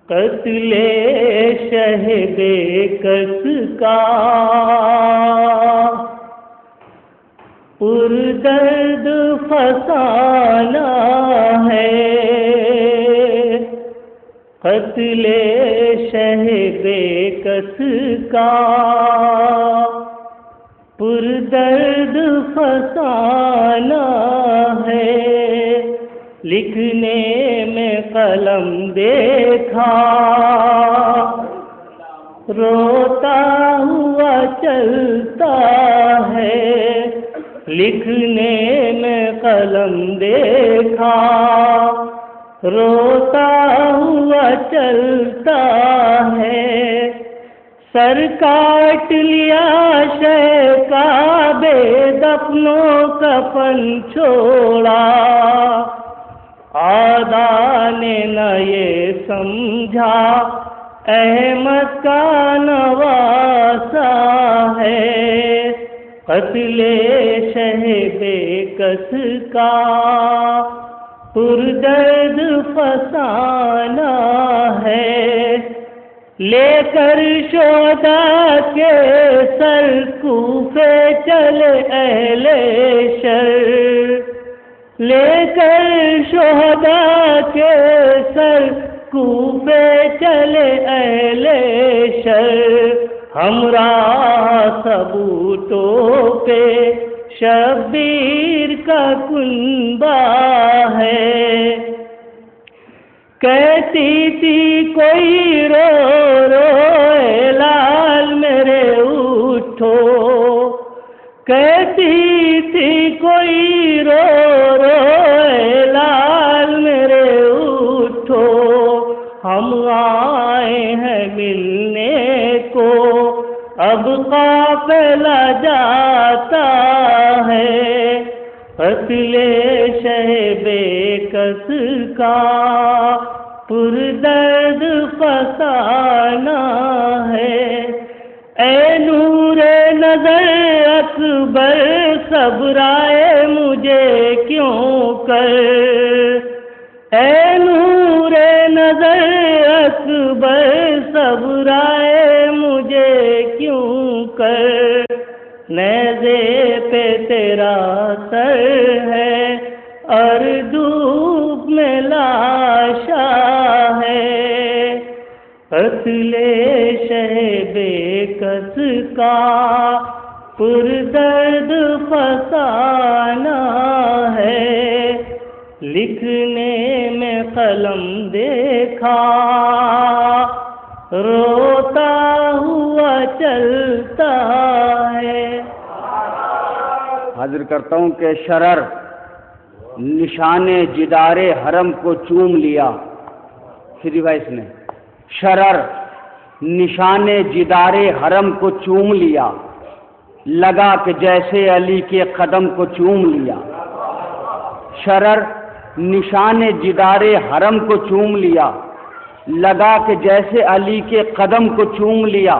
قتل شہد کس کا پردرد فسانہ ہے، قتل شہد کس کا پردرد فسانہ ہے، لکھنے میں قلم دیکھا روتا ہوا چلتا ہے، لکھنے میں قلم دیکھا روتا ہوا چلتا ہے، سر کاٹ لیا شہ کا بے دفنوں کفن چھوڑا، آدھا نے نہ یہ سمجھا احمد کا نواسا ہے، قتل شہد کس کا پردرد فسانہ ہے، لے کر شہداء کے سر کوفے چلے اہل شر، لے کر شہداء کے سر کوفے چلے اہل شر، ہمراہ ثبوتوں پہ شبیر کا کنبہ ہے، کہتی تھی کوئی رو رو اے لال میرے اٹھو، کہتی تھی کوئی رو رو اے لال میرے اٹھو، ہم آئے ہیں ملنے کو اب قافلہ جاتا ہے، قتل شہ بے کس کا پردرد فسانہ ہے، اے نور نظر اکبر صبرائے مجھے کیوں کر، اے نور نظر اکبر صبرائے مجھے کیوں کر، نیزے پہ تیرا سر ہے اور دھوپ میں لاشا ہے، قتل شہ بے کس کا پردرد فسانہ ہے، لکھنے میں قلم دیکھا روتا ہوا چلتا ہے۔ حاضر کرتا ہوں کہ شرر نشان جدار حرم کو چوم لیا، پھر بھائی اس نے شرر نشان جدار حرم کو چوم لیا، لگا کہ جیسے علی کے قدم کو چوم لیا، شرر نشان جدار حرم کو چوم لیا، لگا کہ جیسے علی کے قدم کو چوم لیا،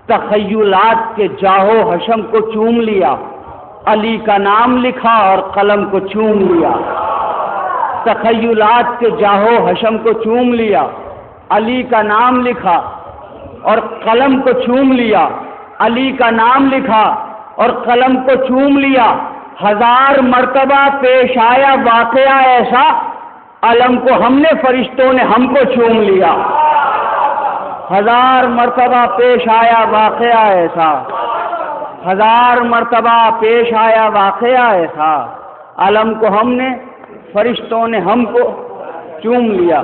تخیلات کے جاہو حشم کو چوم لیا، علی کا نام لکھا اور قلم کو چوم لیا، تخیلات کے جاہو حشم کو چوم لیا، علی کا نام لکھا اور قلم کو چوم لیا، علی کا نام لکھا اور قلم کو چوم لیا، 1000 مرتبہ پیش آیا واقعہ ایسا، علم کو ہم نے فرشتوں نے ہم کو چوم لیا، 1000 مرتبہ پیش آیا واقعہ ایسا، 1000 مرتبہ پیش آیا واقعہ ایسا، علم کو ہم نے فرشتوں نے ہم کو چوم لیا،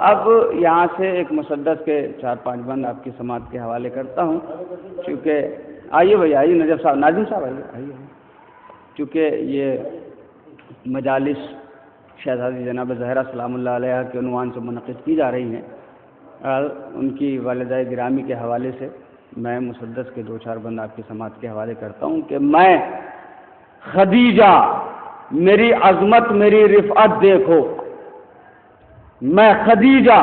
اب یہاں سے ایک مسدس کے 4-5 بند آپ کی سماعت کے حوالے کرتا ہوں، چونکہ آئیے بھائی آئیے، نجف صاحب، ناظم صاحب آئیے، چونکہ یہ مجالس شہزادی جناب زہرا سلام اللہ علیہ کے عنوان سے منعقد کی جا رہی ہیں، ان کی والدہ گرامی کے حوالے سے میں مسدس کے 2-4 بند آپ کی سماعت کے حوالے کرتا ہوں کہ میں خدیجہ میری عظمت میری رفعت دیکھو، میں خدیجہ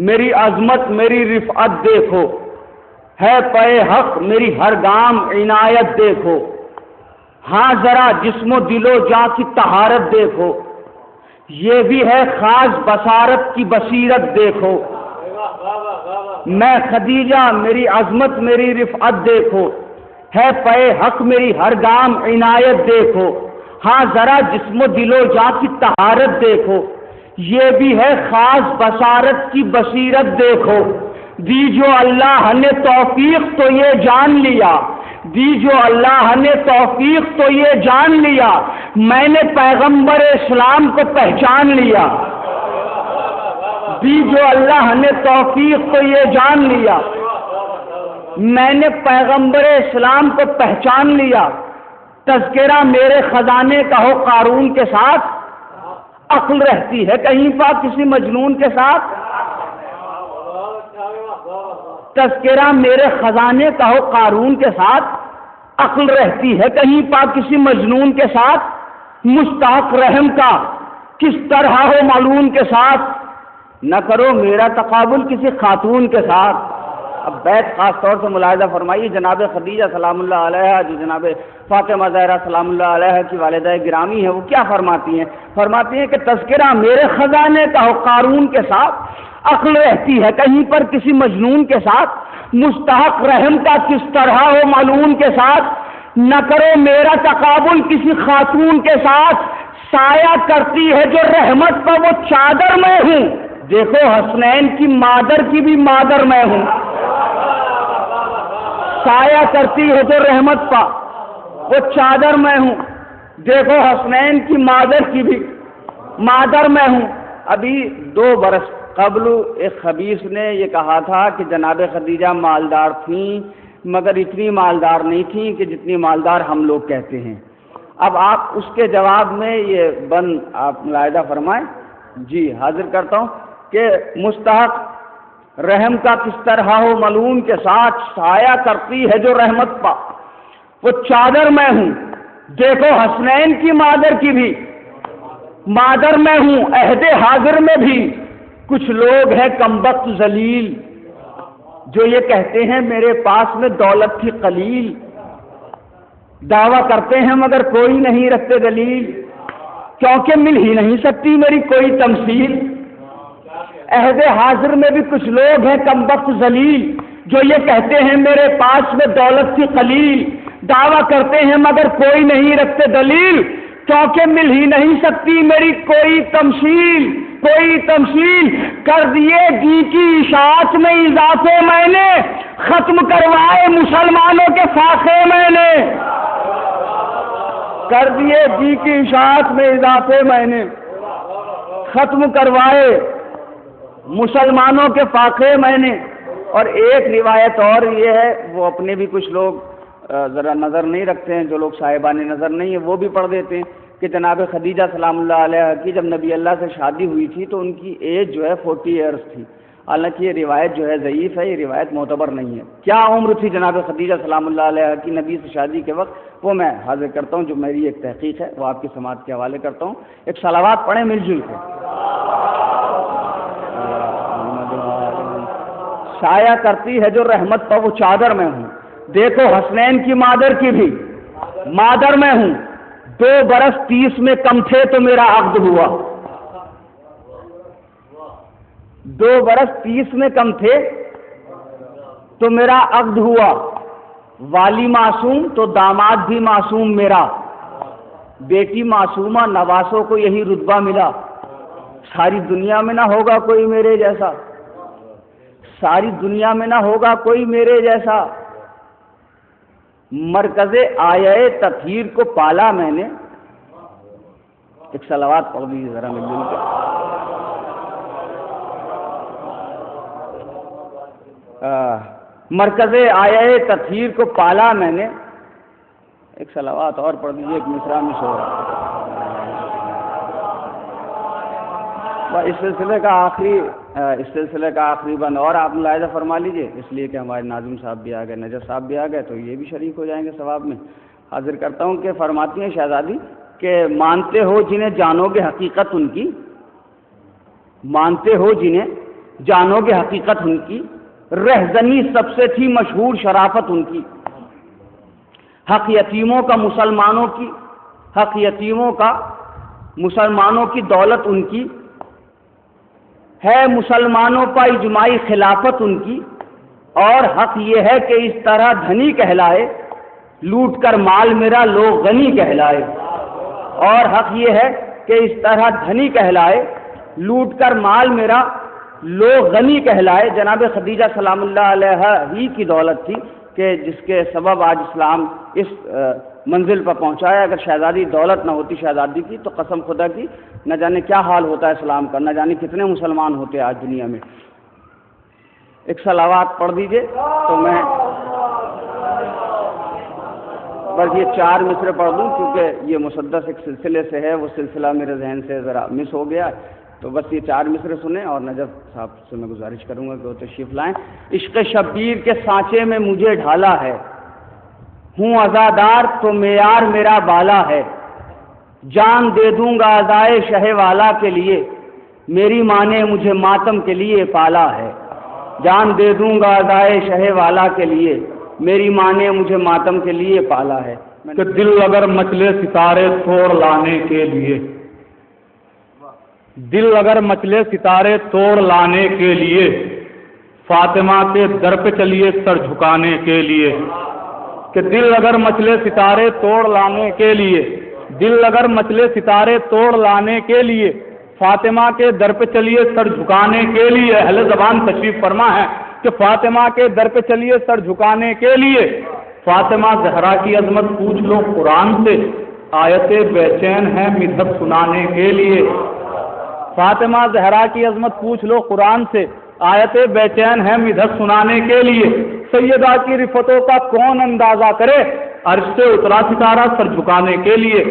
میری عظمت میری رفعت دیکھو، ہے پے حق میری ہر گام عنایت دیکھو، ہاں ذرا جسم و دل و جاں کی طہارت دیکھو، یہ بھی ہے خاص بصارت کی بصیرت دیکھو، میں خدیجہ میری عظمت میری رفعت دیکھو، ہے پے حق میری ہر گام عنایت دیکھو، ہاں ذرا جسم و دل و جاں کی طہارت دیکھو، یہ بھی ہے خاص بصارت کی بصیرت دیکھو، دی جو اللہ نے توفیق تو یہ جان لیا، دی جو اللہ نے توفیق تو یہ جان لیا، میں نے پیغمبر اسلام کو پہچان لیا، دی جو اللہ نے توفیق تو یہ جان لیا، میں نے پیغمبر اسلام کو پہچان لیا، تذکرہ میرے خزانے کا ہو قارون کے ساتھ، عقل رہتی ہے کہیں پا کسی مجنون کے ساتھ، تذکرہ میرے خزانے کا ہو قارون کے ساتھ، عقل رہتی ہے کہیں پا کسی مجنون کے ساتھ، مستحق رحم کا کس طرح ہو معلوم کے ساتھ، نہ کرو میرا تقابل کسی خاتون کے ساتھ۔ اب بیت خاص طور سے ملاحظہ فرمائیے، جناب خدیجہ سلام اللہ علیہ جو جناب فاطمہ زہرا سلام اللہ علیہ کی والدہ گرامی ہے، وہ کیا فرماتی ہیں؟ فرماتی ہیں کہ تذکرہ میرے خزانے کا ہو قارون کے ساتھ، عقل رہتی ہے کہیں پر کسی مجنون کے ساتھ، مستحق رحم کا کس طرح ہو معلوم کے ساتھ، نہ کرو میرا تقابل کسی خاتون کے ساتھ، سایہ کرتی ہے جو رحمت پر وہ چادر میں ہوں، دیکھو حسنین کی مادر کی بھی مادر میں ہوں، سایہ کرتی ہے جو رحمت پا وہ چادر میں ہوں، دیکھو حسنین کی مادر کی بھی مادر میں ہوں۔ ابھی 2 برس قبل ایک خبیث نے یہ کہا تھا کہ جناب خدیجہ مالدار تھیں، مگر اتنی مالدار نہیں تھیں کہ جتنی مالدار ہم لوگ کہتے ہیں۔ اب آپ اس کے جواب میں یہ بند آپ ملاحظہ فرمائیں۔ جی حاضر کرتا ہوں کہ مستحق رحم کا کس طرح ہو معلوم کے ساتھ، سایہ کرتی ہے جو رحمت پا وہ چادر میں ہوں، دیکھو حسنین کی مادر کی بھی مادر میں ہوں، عہد حاضر میں بھی کچھ لوگ ہیں کمبخت ذلیل جو یہ کہتے ہیں میرے پاس میں دولت تھی قلیل، دعویٰ کرتے ہیں مگر کوئی نہیں رکھتے دلیل، کیونکہ مل ہی نہیں سکتی میری کوئی تمثیل۔ عہد حاضر میں بھی کچھ لوگ ہیں کمبخت ذلیل جو یہ کہتے ہیں میرے پاس میں دولت تھی قلیل، دعویٰ کرتے ہیں مگر کوئی نہیں رکھتے دلیل، کیونکہ مل ہی نہیں سکتی میری کوئی تمثیل، کوئی تمثیل۔ کر دیے دی کی اشاعت میں اضافے میں نے، ختم کروائے مسلمانوں کے فاقے میں نے، کر دیے دی کی اشاعت میں اضافے میں نے، ختم کروائے مسلمانوں کے فاقے میں نے۔ اور ایک روایت اور یہ ہے، وہ اپنے بھی کچھ لوگ ذرا نظر نہیں رکھتے ہیں، جو لوگ صاحبان نظر نہیں ہیں وہ بھی پڑھ دیتے ہیں کہ جناب خدیجہ سلام اللہ علیہ کی جب نبی اللہ سے شادی ہوئی تھی تو ان کی ایج جو ہے 40 ایئرس تھی، حالانکہ یہ روایت جو ہے ضعیف ہے، یہ روایت معتبر نہیں ہے۔ کیا عمر تھی جناب خدیجہ سلام اللہ علیہ کی نبی سے شادی کے وقت، وہ میں حاضر کرتا ہوں، جو میری ایک تحقیق ہے وہ آپ کی سماعت کے حوالے کرتا ہوں۔ ایک صلوات پڑھیں مل جل کے۔ سایہ کرتی ہے جو رحمت پر وہ چادر میں ہوں، دیکھو حسنین کی مادر کی بھی مادر میں ہوں، 2 برس 30 میں کم تھے تو میرا عقد ہوا، 2 برس 30 میں کم تھے تو میرا عقد ہوا، والی معصوم تو داماد بھی معصوم میرا، بیٹی معصومہ نواسوں کو یہی رتبہ ملا، ساری دنیا میں نہ ہوگا کوئی میرے جیسا، ساری دنیا میں نہ ہوگا کوئی میرے جیسا، مرکز آیے تطہیر کو پالا میں نے۔ ایک صلوات پڑھ دیجیے ذرا مل جل کے۔ مرکز آیا تطہیر کو پالا میں نے. ایک صلوات اور پڑھ دیجیے، ایک مصرع میں شو رہا. اس سلسلے کا آخری بند اور آپ ملاحظہ فرما لیجئے، اس لیے کہ ہمارے ناظم صاحب بھی آ گئے، نجف صاحب بھی آ گئے، تو یہ بھی شریک ہو جائیں گے ثواب میں. حاضر کرتا ہوں کہ فرماتی ہیں شہزادی کہ مانتے ہو جنہیں جانو گے حقیقت ان کی، مانتے ہو جنہیں جانو گے حقیقت ان کی، رہزنی سب سے تھی مشہور شرافت ان کی. حق یتیموں کا مسلمانوں کی، حق یتیموں کا مسلمانوں کی دولت ان کی ہے، مسلمانوں کا اجماعی خلافت ان کی. اور حق یہ ہے کہ اس طرح دھنی کہلائے، لوٹ کر مال میرا لوگ غنی کہلائے. اور حق یہ ہے کہ اس طرح دھنی کہلائے، لوٹ کر مال میرا لوگ غنی کہلائے. جناب خدیجہ سلام اللہ علیہ ہی کی دولت تھی کہ جس کے سبب آج اسلام اس منزل پر پہنچا ہے. اگر شہزادی دولت نہ ہوتی شہزادی کی تو قسم خدا کی نہ جانے کیا حال ہوتا ہے اسلام کا، نہ جانے کتنے مسلمان ہوتے آج دنیا میں. ایک صلوات پڑھ دیجئے تو میں بس یہ 4 مصرے پڑھ دوں، کیونکہ یہ مسدس ایک سلسلے سے ہے، وہ سلسلہ میرے ذہن سے ذرا مس ہو گیا. تو بس یہ 4 مصرے سنیں اور نجف صاحب سے میں گزارش کروں گا کہ وہ تشریف لائیں. عشق شبیر کے سانچے میں مجھے ڈھالا ہے، ہوں عزادار تو معیار میرا بالا ہے. جان دے دوں گا عزائے شہ والا کے لیے، میری ماں نے مجھے ماتم کے لیے پالا ہے. جان دے دوں گا عزائے شہ والا کے لیے، میری ماں نے مجھے ماتم کے لیے پالا ہے. کہ دل اگر مچلے ستارے توڑ لانے کے لیے، دل اگر مچلے ستارے توڑ لانے کے لیے، فاطمہ کے در پہ چلیے سر جھکانے کے لیے. کہ دل اگر مچلے ستارے توڑ لانے کے لیے، دل اگر مچلے ستارے توڑ لانے کے لیے، فاطمہ کے در پہ چلیے سر جھکانے کے لیے. اہل زبان تشریف فرما ہے کہ فاطمہ کے در پہ چلیے سر جھکانے کے لیے. فاطمہ زہرا کی عظمت پوچھ لو قرآن سے، آیت بے چین ہے مدحت سنانے کے لیے. فاطمہ زہرا کی عظمت پوچھ لو قرآن سے، آیت بے چین ہے مدحت سنانے کے لیے. سیدہ کی رفتوں کا کون اندازہ کرے، عرش سے اترا ستارہ سر جھکانے کے لیے.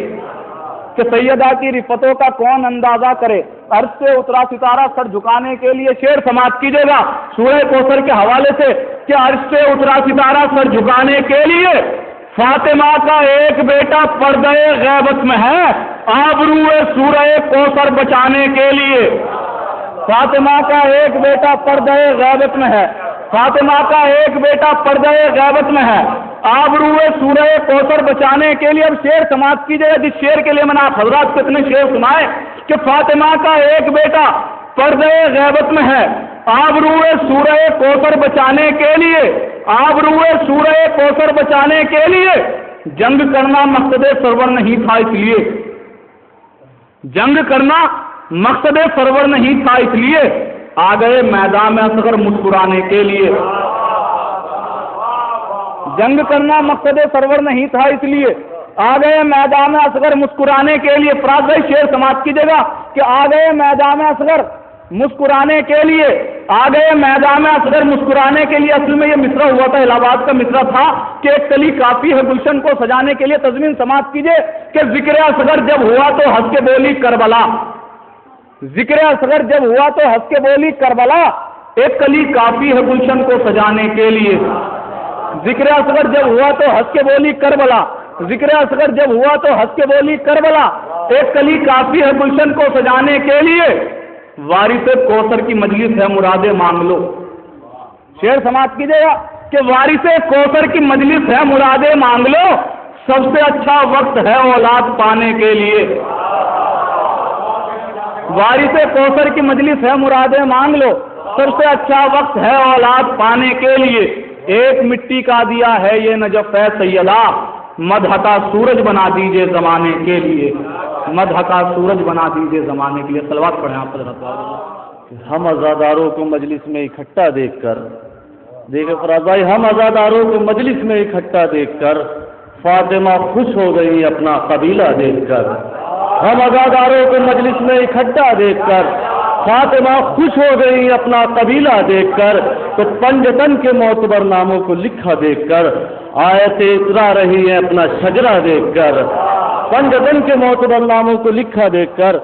کہ سیدہ کی رفتوں کا کون اندازہ کرے، عرش سے اترا ستارہ سر جھکانے کے لیے. شعر سماعت کیجیے گا سورہ کوثر کے حوالے سے کہ عرش سے اترا ستارہ سر جھکانے کے لیے فاطمہ کا ایک بیٹا پردہ غیبت میں ہے، آبروئے سورہ کوثر بچانے کے لیے. فاطمہ کا ایک بیٹا پردہ غیبت میں ہے، فاطمہ کا ایک بیٹا پردہ غیبت میں ہے، آبروئے سورہ کوثر بچانے کے لیے. اب شعر سماعت کیجیے گا جس شعر کے لیے میں نے آپ حضرات کو اتنے شعر سنائے کہ فاطمہ کا ایک بیٹا پردہ غیبت میں ہے، آبروئے سورہ کوثر بچانے کے لیے، آبروئے سورہ کوثر بچانے کے لیے. جنگ کرنا مقصد سرور نہیں تھا اس لیے، جنگ کرنا مقصد سرور نہیں تھا اس لیے، آ گئے میدان میں اصغر مسکرانے کے لیے. جنگ کرنا مقصد سرور نہیں تھا اس لیے، آ گئے میدان اصغر مسکرانے کے لیے. فراز بھائی شعر سماعت کیجیے گا کہ آ گئے میدان اصغر مسکرانے کے لیے، آ گئے میدان اصغر مسکرانے کے لیے. اصل میں یہ مصرع ہوا تھا، الہ آباد کا مصرع تھا کہ ایک کلی کافی ہے گلشن کو سجانے کے لیے. تضمین سماعت کیجیے کہ ذکر اصغر جب ہوا تو ہنس کے بولی کربلا، ذکر اصغر جب ہوا تو ہنس کے بولی کربلا، ایک کلی کافی ہے گلشن کو سجانے کے لیے. ذکر اصغر جب ہوا تو ہنس کے بولی کربلا، ذکر اصغر جب ہوا تو ہنس کے بولی کربلا، ایک کلی کافی ہے گلشن کو سجانے کے لیے. وارث کوثر کی مجلس ہے مرادیں مانگ لو. شعر سماعت کیجیے گا کہ وارث کوثر کی مجلس ہے مرادیں مانگ لو، سب سے اچھا وقت ہے اولاد پانے کے لیے. وارث کوثر کی مجلس ہے مرادیں مانگ لو، سب سے اچھا وقت ہے اولاد پانے کے لیے. ایک مٹی کا دیا ہے یہ نجف ہے سیدہ، مدح کا سورج بنا دیجئے زمانے کے لیے، مدح کا سورج بنا دیجئے زمانے کے لیے. صلوات پڑھیں آپ حضرت. ہم عزاداروں کو مجلس میں اکٹھا دیکھ کر، دیکھیں فراز بھائی، ہم عزاداروں کو مجلس میں اکٹھا دیکھ کر فاطمہ خوش ہو گئی اپنا قبیلہ دیکھ کر. ہم عزاداروں کو مجلس میں اکٹھا دیکھ کر فاطمہ خوش ہو گئی اپنا قبیلہ دیکھ کر، تو پنجتن کے معتبر ناموں کو لکھا دیکھ کر، آیتیں اترا رہی ہیں اپنا شجرہ دیکھ کر، پنجتن کے معتبر ناموں کو لکھا دیکھ کر،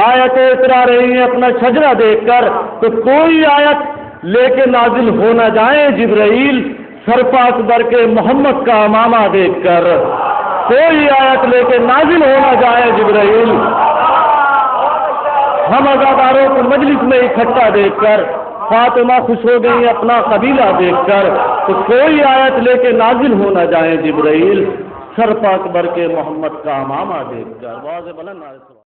آیتیں اترا رہی ہیں اپنا شجرہ دیکھ کر، تو کوئی آیت لے کے نازل ہو نہ جائیں جبرائیل سرپا اکبر کے محمد کا امامہ دیکھ کر، کوئی آیت لے کے نازل ہو نہ جائے جبرائیل ہم عزاداروں کو مجلس میں اکٹھا دیکھ کر، فاطمہ خوش ہو گئی اپنا قبیلہ دیکھ کر، تو کوئی آیت لے کے نازل ہو نہ جائے جبرائیل سرپا اکبر کے محمد کا امامہ دیکھ کر۔